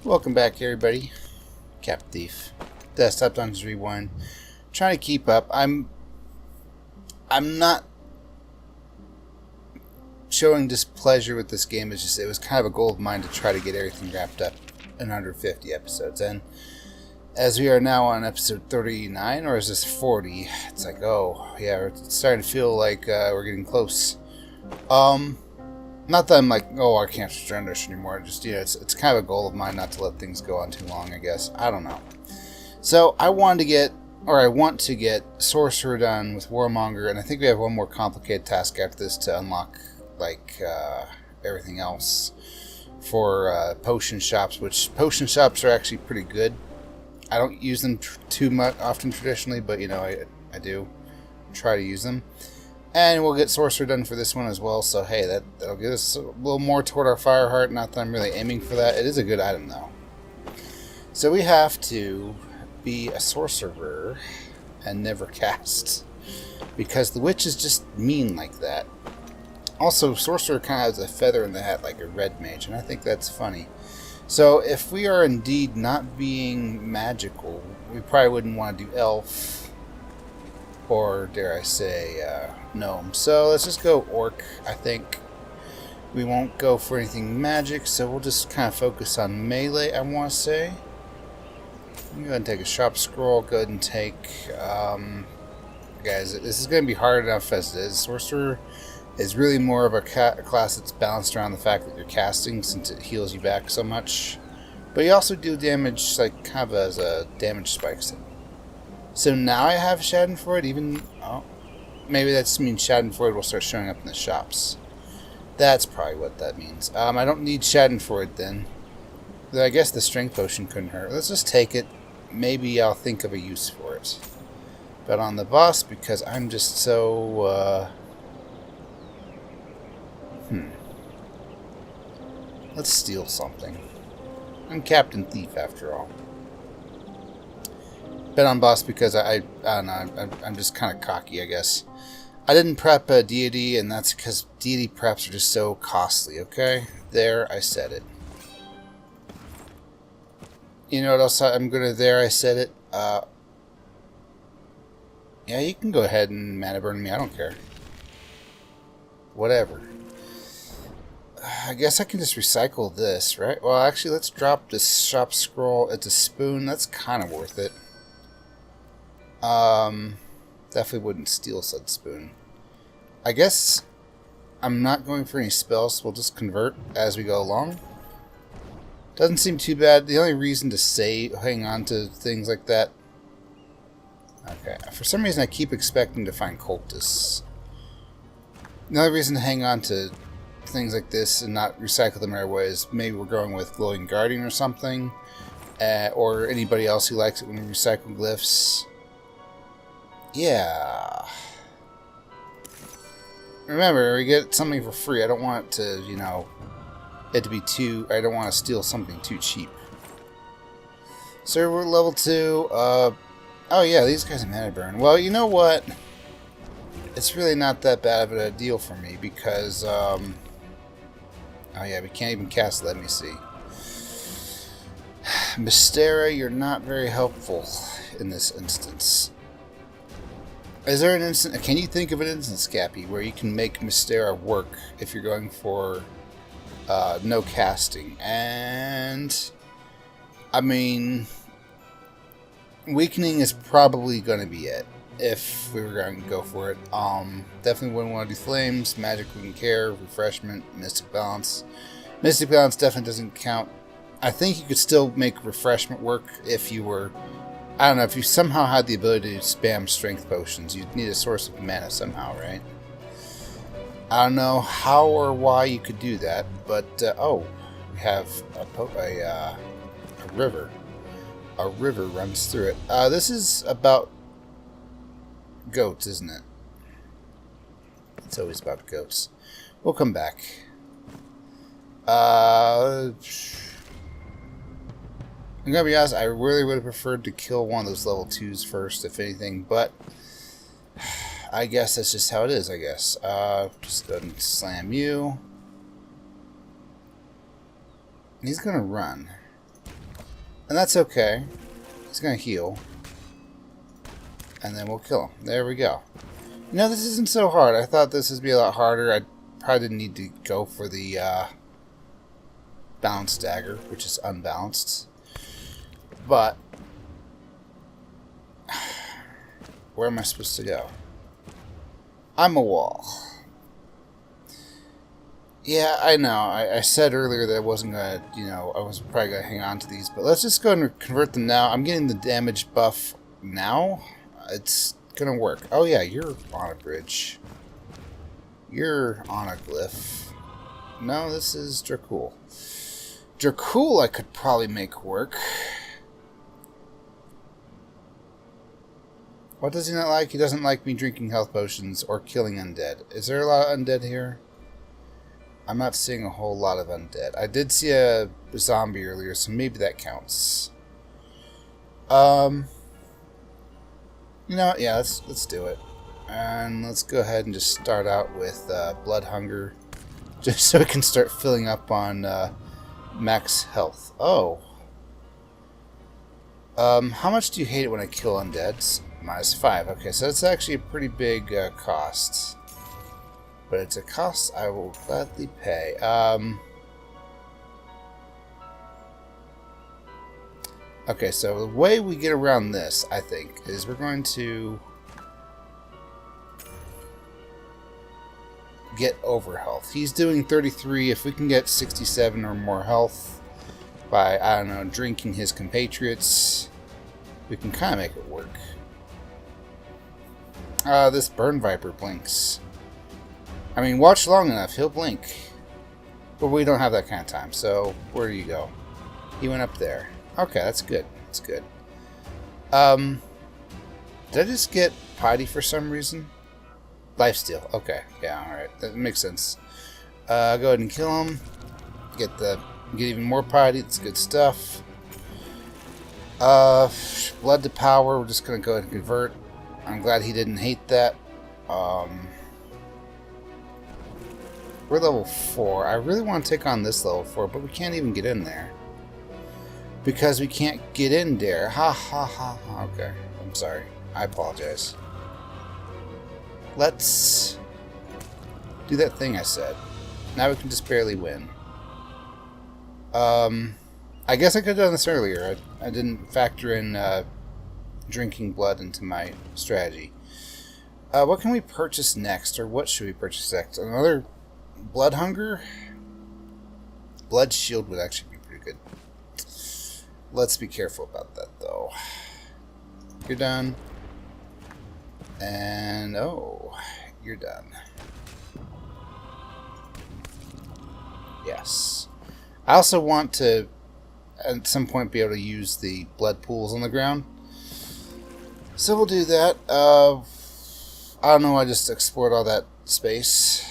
Welcome back, everybody. Cap Thief. Desktop Dungeons Rewind. Trying to keep up. I'm not showing displeasure with this game. It's just it was kind of a goal of mine to try to get everything wrapped up in under 50 episodes. And as we are now on episode 39, or is this 40? It's like, oh yeah, it's starting to feel like we're getting close. Not that I'm like, oh, I can't surrender this anymore. Just, you know, it's kind of a goal of mine not to let things go on too long, I guess. I don't know. So I want to get sorcerer done with warmonger, and I think we have one more complicated task after this to unlock like everything else for potion shops, which potion shops are actually pretty good. I don't use them too much often traditionally, but you know, I do try to use them. And we'll get sorcerer done for this one as well, so hey, that'll get us a little more toward our fire heart. Not that I'm really aiming for that. It is a good item though. So we have to be a sorcerer and never cast, because the witch is just mean like that. Also, sorcerer kind of has a feather in the hat like a red mage, and I think that's funny. So if we are indeed not being magical, we probably wouldn't want to do elf, or dare I say gnome. So let's just go orc. I think we won't go for anything magic, so we'll just kind of focus on melee, I want to say. Go ahead and take a sharp scroll. Go ahead and take guys, this is going to be hard enough as it is. Sorcerer is really more of a class that's balanced around the fact that you're casting, since it heals you back so much. But you also do damage, like kind of as a damage spikes it. So now I have Schadenfreude, even... Oh, maybe that just means Schadenfreude will start showing up in the shops. That's probably what that means. I don't need Schadenfreude then. Though I guess the strength potion couldn't hurt. Let's just take it. Maybe I'll think of a use for it. But on the boss, because I'm just so... Let's steal something. I'm Captain Thief after all. Bet on boss because I don't know, I'm just kind of cocky, I guess. I didn't prep a deity, and that's because deity preps are just so costly, okay? There, I said it. You know what else I'm gonna... There, I said it. Yeah, you can go ahead and mana burn me, I don't care. Whatever. I guess I can just recycle this, right? Well, actually, let's drop this shop scroll. It's a spoon. That's kind of worth it. Definitely wouldn't steal said spoon. I guess I'm not going for any spells, so we'll just convert as we go along. Doesn't seem too bad. The only reason to hang on to things like that... Okay, for some reason I keep expecting to find cultists. The only reason to hang on to things like this and not recycle them right away is maybe we're going with glowing guardian or something, or anybody else who likes it when we recycle glyphs. Yeah. Remember, we get something for free. I don't want it to, you know, it to be too... I don't want to steal something too cheap. So we're level 2. Oh yeah, these guys are mana burn. Well, you know what? It's really not that bad of a deal for me because, oh yeah, we can't even cast. Let me see. Mystera, you're not very helpful in this instance. Is there an instant... Can you think of an instance, Scappy, where you can make Mystera work if you're going for no casting? And... I mean... Weakening is probably going to be it, if we were going to go for it. Definitely wouldn't want to do flames, magic wouldn't care, refreshment, mystic balance. Mystic balance definitely doesn't count. I think you could still make refreshment work if you were... I don't know, if you somehow had the ability to spam strength potions, you'd need a source of mana somehow, right? I don't know how or why you could do that, but, oh, we have a river. A river runs through it. This is about goats, isn't it? It's always about goats. We'll come back. I'm gonna be honest, I really would have preferred to kill one of those level 2s first, if anything, but I guess that's just how it is, I guess. Just go ahead and slam you. He's gonna run. And that's okay. He's going to heal. And then we'll kill him. There we go. You know, this isn't so hard. I thought this would be a lot harder. I probably didn't need to go for the balanced dagger, which is unbalanced. But where am I supposed to go? I'm a wall. Yeah, I know. I said earlier that I wasn't going to, I was probably going to hang on to these. But let's just go and convert them now. I'm getting the damage buff now. It's going to work. Oh, yeah, you're on a bridge. You're on a glyph. No, this is Dracul. Dracul I could probably make work. What does he not like? He doesn't like me drinking health potions or killing undead. Is there a lot of undead here? I'm not seeing a whole lot of undead. I did see a zombie earlier, so maybe that counts. You know what? Yeah, let's do it. And let's go ahead and just start out with blood hunger. Just so we can start filling up on max health. Oh. How much do you hate it when I kill undeads? -5. Okay, so that's actually a pretty big cost. But it's a cost I will gladly pay. Okay, so the way we get around this, I think, is we're going to get over health. He's doing 33. If we can get 67 or more health by, I don't know, drinking his compatriots, we can kind of make it work. This burn viper blinks. I mean, watch long enough, he'll blink. But we don't have that kind of time, so where do you go? He went up there. Okay, that's good. That's good. Did I just get piety for some reason? Lifesteal. Okay. Yeah, alright. That makes sense. Go ahead and kill him. Get even more piety. That's good stuff. Blood to power. We're just going to go ahead and convert. I'm glad he didn't hate that. We're level 4. I really want to take on this level 4, but we can't even get in there. Because we can't get in there. Ha ha ha ha. Okay. I'm sorry. I apologize. Let's do that thing I said. Now we can just barely win. I guess I could have done this earlier. I didn't factor in drinking blood into my strategy. What can we purchase next? Or what should we purchase next? Another blood hunger? Blood shield would actually be pretty good. Let's be careful about that, though. You're done. And, oh, you're done. Yes. I also want to, at some point, be able to use the blood pools on the ground. So we'll do that. I don't know, I just explored all that space.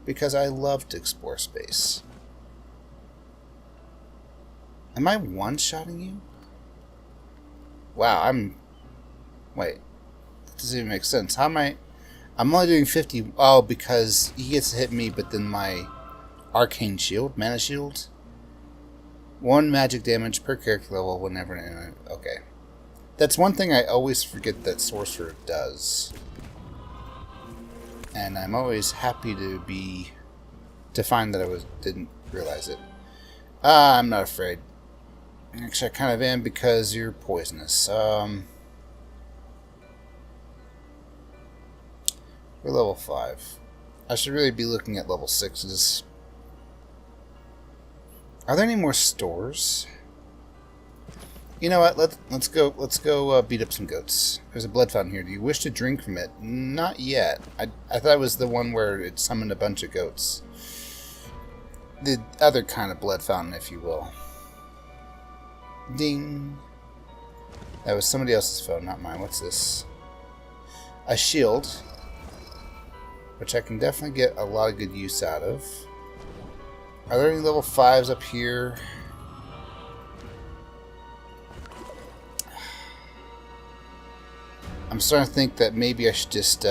Because I love to explore space. Am I one-shotting you? Wow, wait. That doesn't even make sense. How am I... I'm only doing 50... Oh, because he gets to hit me, but then my arcane shield, mana shield. 1 magic damage per character level whenever... Okay. That's one thing I always forget that sorcerer does. And I'm always happy to find that I didn't realize it. I'm not afraid. Actually, I kind of am because you're poisonous. We're level 5. I should really be looking at level 6s. Are there any more stores? You know what? Let's go beat up some goats. There's a blood fountain here. Do you wish to drink from it? Not yet. I thought it was the one where it summoned a bunch of goats. The other kind of blood fountain, if you will. Ding. That was somebody else's phone, not mine. What's this? A shield. Which I can definitely get a lot of good use out of. Are there any level 5s up here? I'm starting to think that maybe I should just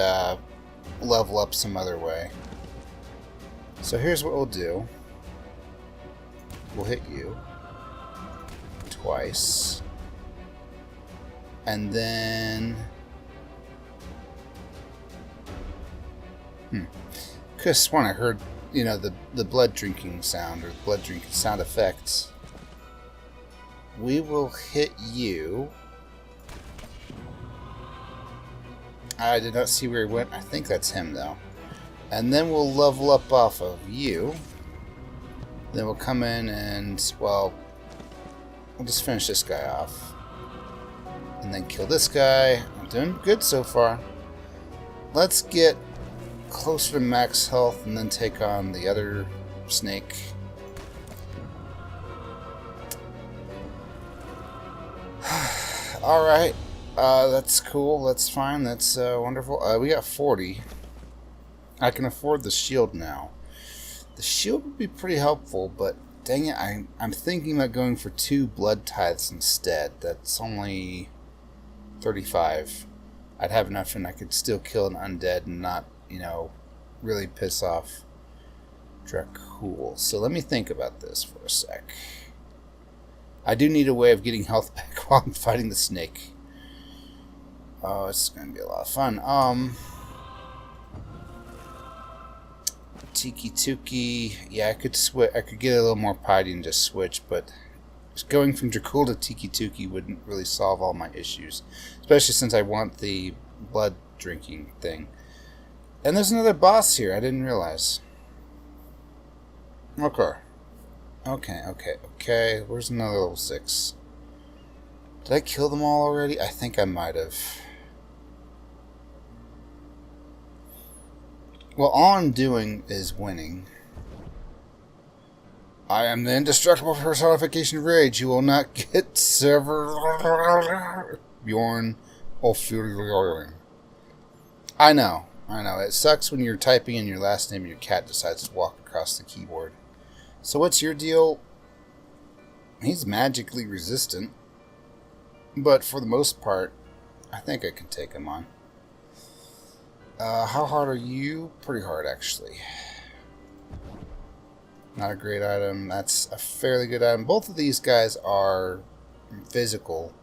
level up some other way. So here's what we'll do. We'll hit you. twice. And then... Could have sworn I heard, you know, the blood drinking sound, or blood drinking sound effects. We will hit you. I did not see where he went. I think that's him, though. And then we'll level up off of you. Then we'll come in and, well, we'll just finish this guy off. And then kill this guy. I'm doing good so far. Let's get closer to max health and then take on the other snake. Alright. That's cool. That's fine. That's wonderful. We got 40. I can afford the shield now. The shield would be pretty helpful, but dang it, I'm thinking about going for 2 blood tithes instead. That's only 35. I'd have enough and I could still kill an undead and not, you know, really piss off Dracul. So let me think about this for a sec. I do need a way of getting health back while I'm fighting the snake. Oh, it's going to be a lot of fun. Tiki Tuki. Yeah, I could switch. I could get a little more piety and just switch, but just going from Dracul to Tiki Tuki wouldn't really solve all my issues, especially since I want the blood drinking thing. And there's another boss here. I didn't realize. Okay. Where's another level 6? Did I kill them all already? I think I might have. Well, all I'm doing is winning. I am the indestructible personification of rage. You will not get severed. Bjorn Ulfurion. I know. It sucks when you're typing in your last name and your cat decides to walk across the keyboard. So what's your deal? He's magically resistant. But for the most part, I think I can take him on. How hard are you? Pretty hard, actually. Not a great item. That's a fairly good item. Both of these guys are physical.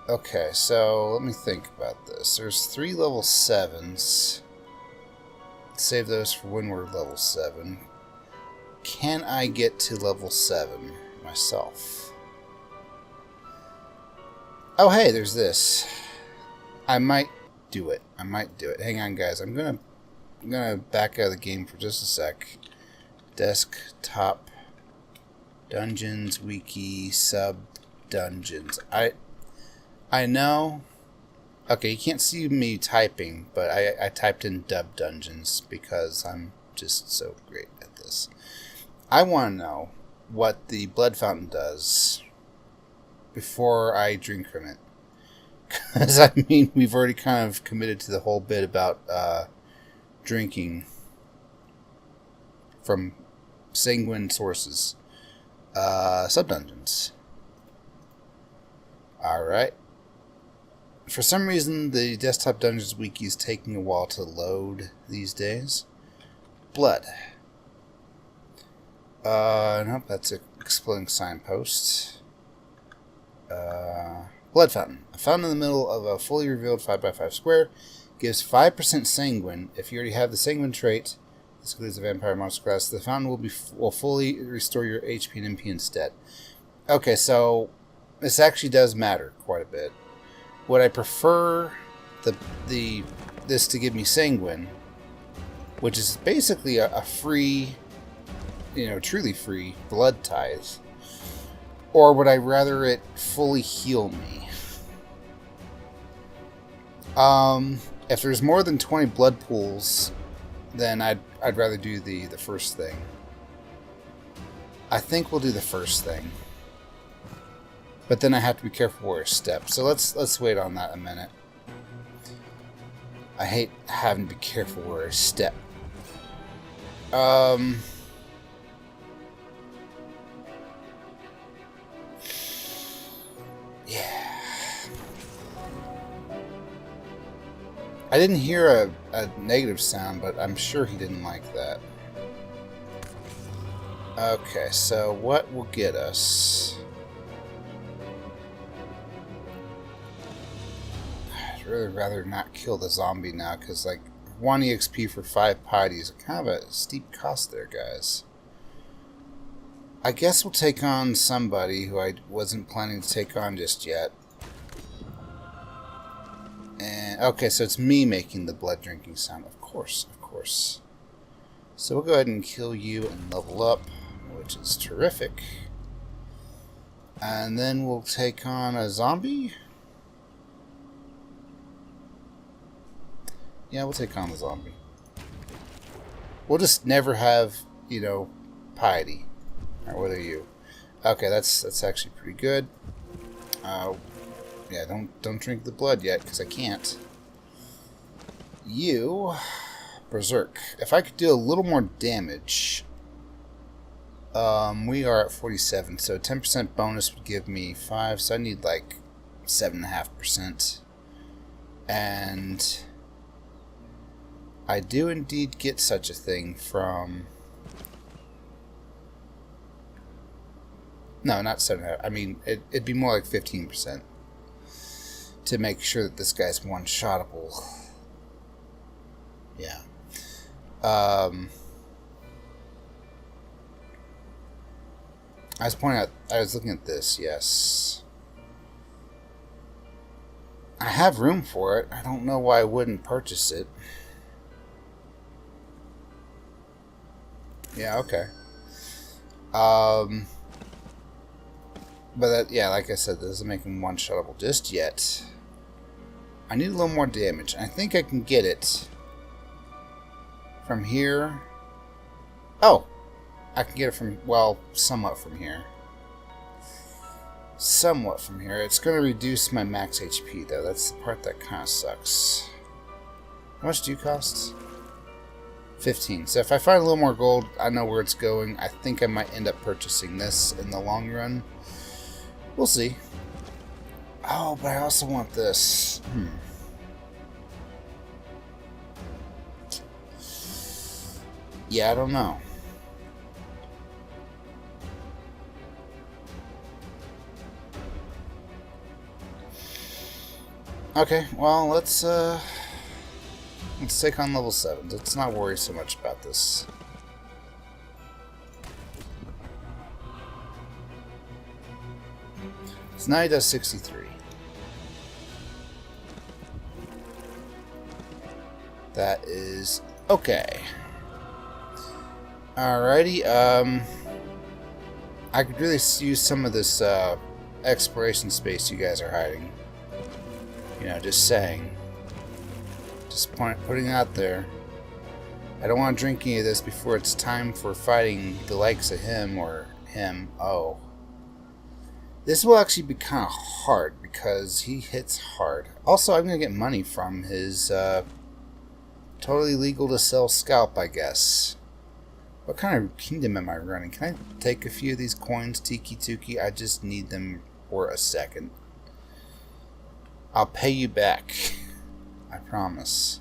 Okay, so let me think about this. There's 3 level 7s. Let's save those for when we're level 7. Can I get to level 7 myself? Oh, hey, there's this. I might do it. Hang on, guys. I'm gonna back out of the game for just a sec. Desktop dungeons wiki sub dungeons. I know. Okay, you can't see me typing, but I typed in dub dungeons because I'm just so great at this. I want to know what the blood fountain does before I drink from it. Because, I mean, we've already kind of committed to the whole bit about drinking from sanguine sources. Sub-dungeons. Alright. For some reason, the Desktop Dungeons Wiki is taking a while to load these days. Blood. Nope, that's an exploding signpost. Blood fountain. A fountain in the middle of a fully revealed 5x5 square gives 5% sanguine. If you already have the sanguine trait, this includes the vampire monster class, the fountain will fully restore your HP and MP instead. Okay, so this actually does matter quite a bit. Would I prefer this to give me sanguine, which is basically a free, truly free blood tithe? Or would I rather it fully heal me? If there's more than 20 blood pools, then I'd rather do the first thing. I think we'll do the first thing. But then I have to be careful where I step. So let's wait on that a minute. I hate having to be careful where I step. Yeah. I didn't hear a negative sound, but I'm sure he didn't like that. Okay, so what will get us? I'd really rather not kill the zombie now, because, like, 1 EXP for 5 piety is kind of a steep cost there, guys. I guess we'll take on somebody who I wasn't planning to take on just yet. And okay, so it's me making the blood drinking sound. Of course, of course. So we'll go ahead and kill you and level up, which is terrific. And then we'll take on a zombie. Yeah, we'll take on the zombie. We'll just never have, you know, piety. Alright, what are you? Okay, that's actually pretty good. Yeah, don't drink the blood yet, because I can't. You, Berserk. If I could do a little more damage, we are at 47, so 10% bonus would give me 5, so I need like 7.5%. And I do indeed get such a thing from... No, not 7.5. I mean, it'd be more like 15% to make sure that this guy's one-shottable. Yeah. I was pointing out, I was looking at this, yes. I have room for it. I don't know why I wouldn't purchase it. Yeah, okay. But that, yeah, like I said, that doesn't make him one-shottable just yet. I need a little more damage. I think I can get it from here. Oh! I can get it from, well, somewhat from here. Somewhat from here. It's going to reduce my max HP, though. That's the part that kind of sucks. How much do you cost? 15. So if I find a little more gold, I know where it's going. I think I might end up purchasing this in the long run. We'll see. Oh, but I also want this. Yeah, I don't know. Okay, well, let's take on level 7. Let's not worry so much about this. So now he does 63. That is okay. Alrighty, I could really use some of this exploration space you guys are hiding. You know, just saying. Just putting it out there. I don't want to drink any of this before it's time for fighting the likes of him or him. Oh. This will actually be kind of hard because he hits hard. Also, I'm going to get money from his totally legal to sell scalp, I guess. What kind of kingdom am I running? Can I take a few of these coins, Tiki Tuki? I just need them for a second. I'll pay you back. I promise.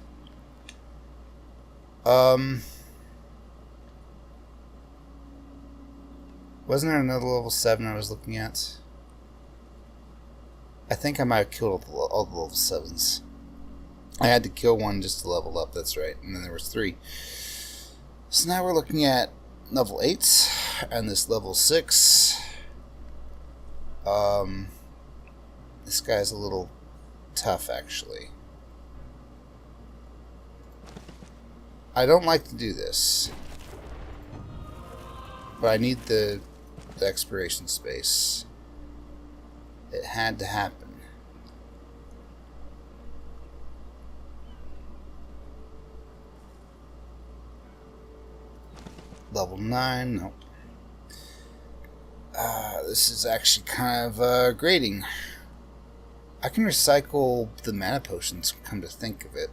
Wasn't there another level 7 I was looking at? I think I might have killed all the level 7s. I had to kill one just to level up, that's right. And then there was 3. So now we're looking at level 8 and this level 6. This guy's a little tough, actually. I don't like to do this, but I need the exploration space. It had to happen. Level 9, nope. This is actually kind of grating. I can recycle the mana potions, come to think of it.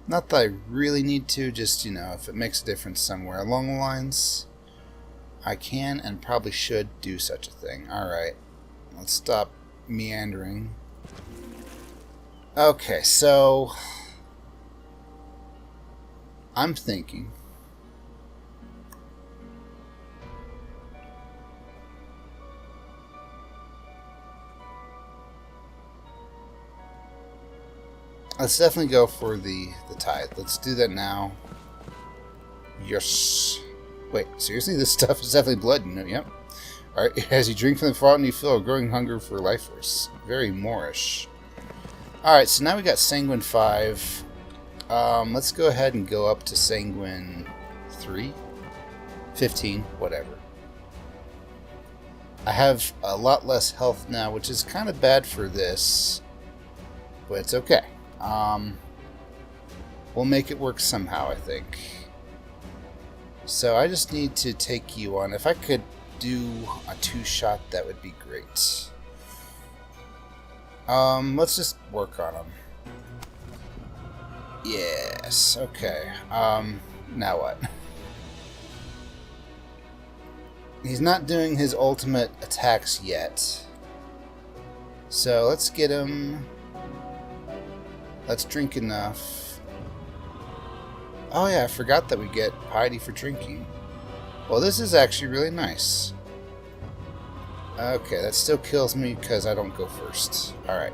Not that I really need to, just, you know, if it makes a difference somewhere along the lines, I can and probably should do such a thing. Alright, let's stop meandering. Okay, so I'm thinking Let's definitely go for the tithe. Let's do that now. Yes. Wait, seriously? This stuff is definitely blood, you know? Yep. Alright, as you drink from the fountain, you feel a growing hunger for life force. Very Moorish. Alright, so now we got Sanguine 5. Let's go ahead and go up to Sanguine 3. 15, whatever. I have a lot less health now, which is kind of bad for this. But it's okay. We'll make it work somehow, I think. So I just need to take you on. If I could do a 2-shot, that would be great. Let's just work on him. Yes, okay. Now what? He's not doing his ultimate attacks yet. So let's get him. Let's drink enough. Oh yeah, I forgot that we get piety for drinking. Well, this is actually really nice. Okay, that still kills me because I don't go first. Alright.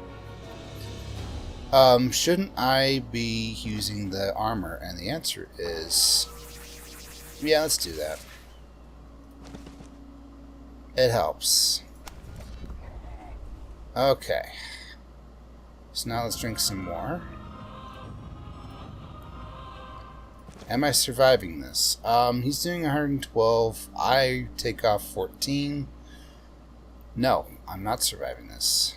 Shouldn't I be using the armor? And the answer is... yeah, let's do that. It helps. Okay. So now let's drink some more. Am I surviving this? He's doing 112. I take off 14. No, I'm not surviving this.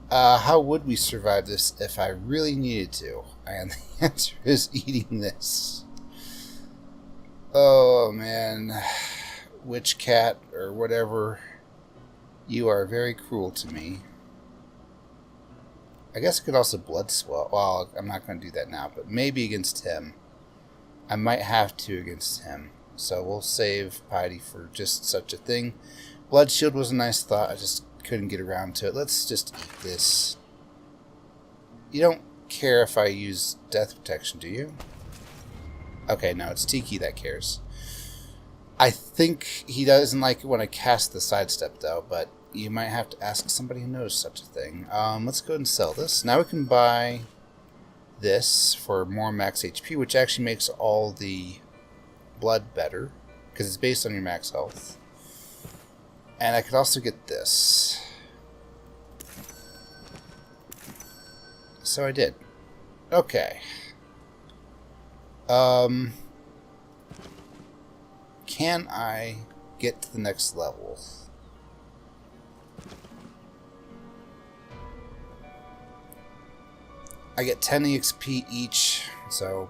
How would we survive this if I really needed to? And the answer is eating this. Oh, man. Witch cat, or whatever. You are very cruel to me. I guess I could also blood swell. Well, I'm not going to do that now, but maybe against him. I might have to against him. So we'll save piety for just such a thing. Blood shield was a nice thought. I just couldn't get around to it. Let's just eat this. You don't care if I use death protection, do you? Okay, no, it's Tiki that cares. I think he doesn't like it when I cast the sidestep, though, but you might have to ask somebody who knows such a thing. Let's go ahead and sell this. Now we can buy this for more max HP, which actually makes all the blood better, because it's based on your max health. And I could also get this. So I did. Okay. Can I get to the next level? I get 10 EXP each, so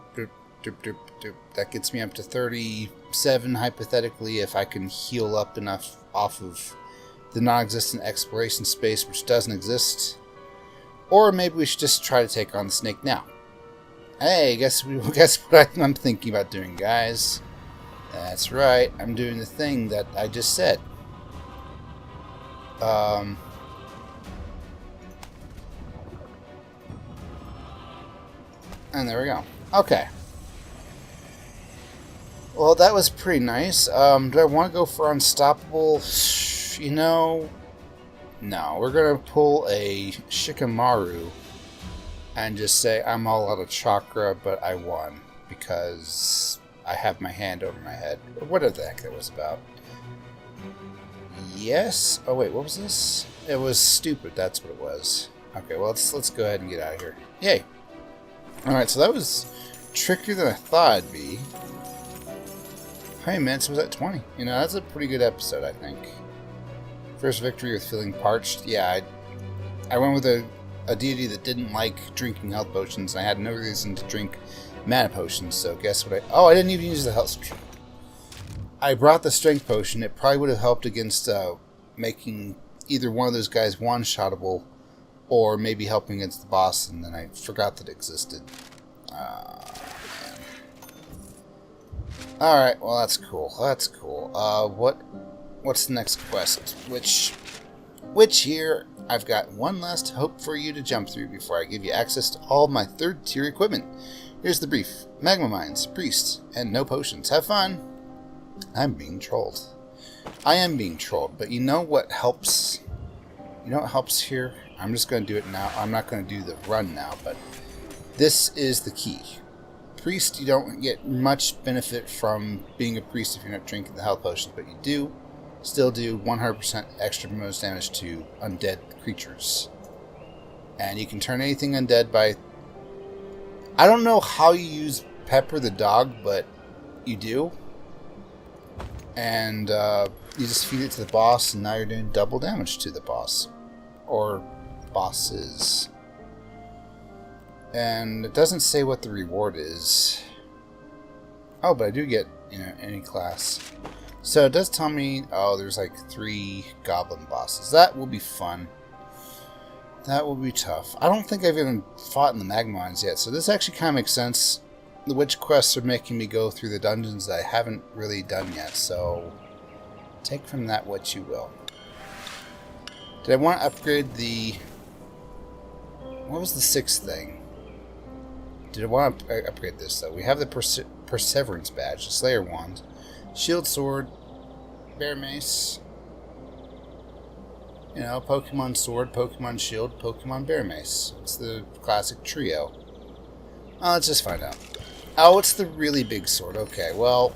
that gets me up to 37 hypothetically if I can heal up enough off of the non-existent exploration space, which doesn't exist. Or maybe we should just try to take on the snake now. Hey, guess what I'm thinking about doing, guys? That's right, I'm doing the thing that I just said. And there we go. Okay. Well, that was pretty nice. Do I want to go for unstoppable? You know, no. We're going to pull a Shikamaru and just say I'm all out of chakra, but I won because I have my hand over my head. Or whatever the heck that was about. Yes? Oh, wait, what was this? It was stupid. That's what it was. Okay, well, let's go ahead and get out of here. Yay. Alright, so that was trickier than I thought it'd be. How many minutes was at 20? You know, that's a pretty good episode, I think. First victory with feeling parched. Yeah, I went with a deity that didn't like drinking health potions, and I had no reason to drink mana potions, so guess what I didn't even use the health. I brought the strength potion. It probably would have helped against making either one of those guys one-shottable, or maybe helping against the boss, and then I forgot that it existed. Alright, well that's cool. That's cool. What's the next quest? Which here, I've got one last hope for you to jump through before I give you access to all my 3rd tier equipment. Here's the brief. Magma mines, priest, and no potions. Have fun! I'm being trolled. I am being trolled, but you know what helps? You know what helps here? I'm just going to do it now. I'm not going to do the run now, but this is the key. Priest, you don't get much benefit from being a priest if you're not drinking the health potions, but you still do 100% extra bonus damage to undead creatures. And you can turn anything undead by... I don't know how you use Pepper the dog, but you do. And you just feed it to the boss, and now you're doing double damage to the boss. Or bosses. And it doesn't say what the reward is. Oh, but I do get, any class. So it does tell me, oh, there's like 3 goblin bosses. That will be fun. That will be tough. I don't think I've even fought in the magma mines yet, so this actually kind of makes sense. The witch quests are making me go through the dungeons that I haven't really done yet, so take from that what you will. Did I want to upgrade the... What was the 6th thing? Did I want to upgrade this, though? We have the Perseverance Badge, the Slayer Wand, Shield Sword, Bear Mace, Pokemon Sword, Pokemon Shield, Pokemon Bear Mace. It's the classic trio. Let's just find out. Oh, it's the really big sword. Okay, well,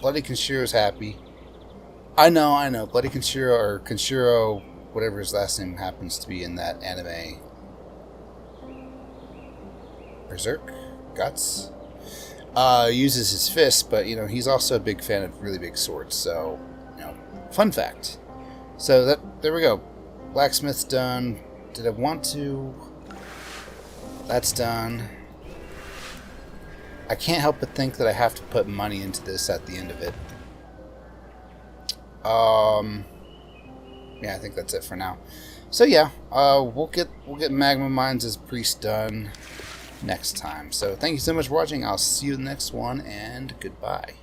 Bloody Kenshiro's happy. I know. Bloody Kenshiro, or Kenshiro, whatever his last name happens to be in that anime. Berserk? Guts? Uses his fist, but, he's also a big fan of really big swords, so, fun fact. So, there we go. Blacksmith's done. Did I want to... That's done. I can't help but think that I have to put money into this at the end of it. Yeah, I think that's it for now. So yeah, we'll get Magma Mines as Priest done next time. So thank you so much for watching. I'll see you in the next one, and goodbye.